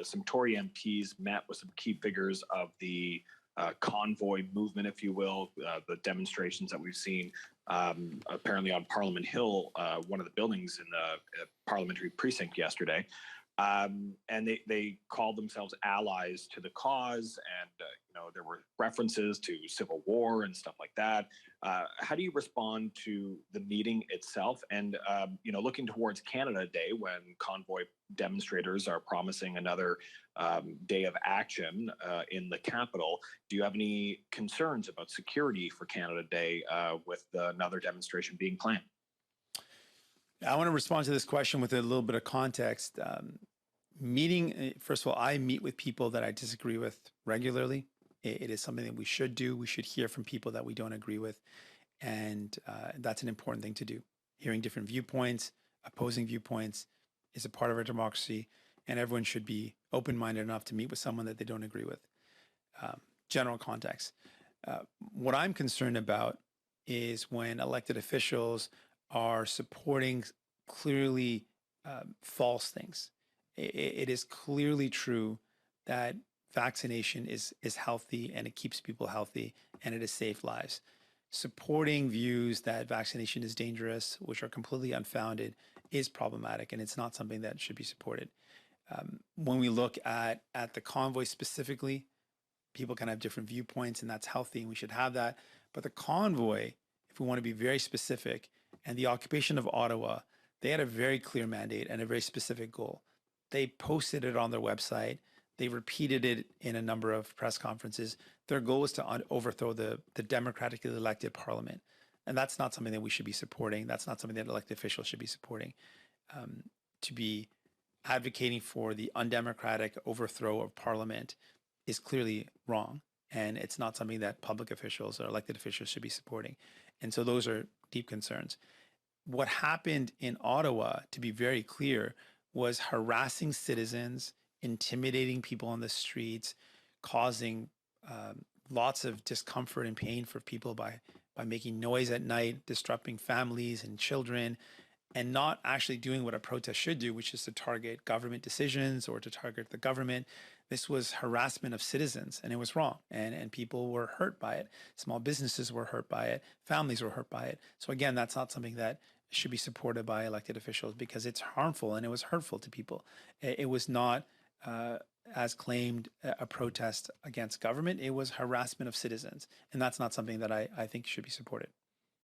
some Tory MPs met with some key figures of the convoy movement, if you will, the demonstrations that we've seen apparently on Parliament Hill, one of the buildings in the parliamentary precinct yesterday. And they called themselves allies to the cause, and there were references to civil war and stuff like that. How do you respond to the meeting itself? And looking towards Canada Day, when convoy demonstrators are promising another day of action in the capital, do you have any concerns about security for Canada Day with another demonstration being planned? I want to respond to this question with a little bit of context. First of all, I meet with people that I disagree with regularly. It is something that we should do. We should hear from people that we don't agree with. And that's an important thing to do. Hearing different viewpoints, opposing viewpoints is a part of our democracy. And everyone should be open-minded enough to meet with someone that they don't agree with. General context. What I'm concerned about is when elected officials are supporting clearly false things. It is clearly true that vaccination is healthy and it keeps people healthy and it has saved lives. Supporting views that vaccination is dangerous, which are completely unfounded, is problematic, and it's not something that should be supported. When we look at the convoy specifically, people can have different viewpoints, and that's healthy, and we should have that. But the convoy, if we want to be very specific, and the occupation of Ottawa, they had a very clear mandate and a very specific goal. They posted it on their website. They repeated it in a number of press conferences. Their goal was to overthrow the democratically elected parliament. And that's not something that we should be supporting. That's not something that elected officials should be supporting. To be advocating for the undemocratic overthrow of parliament is clearly wrong. And it's not something that public officials or elected officials should be supporting. And so those are deep concerns. What happened in Ottawa, to be very clear, was harassing citizens, intimidating people on the streets, causing lots of discomfort and pain for people by making noise at night, disrupting families and children, and not actually doing what a protest should do, which is to target government decisions or to target the government. This was harassment of citizens, and it was wrong. And people were hurt by it. Small businesses were hurt by it. Families were hurt by it. So again, that's not something that should be supported by elected officials because it's harmful and it was hurtful to people. It was not, as claimed, a protest against government. It was harassment of citizens. And that's not something that I think should be supported.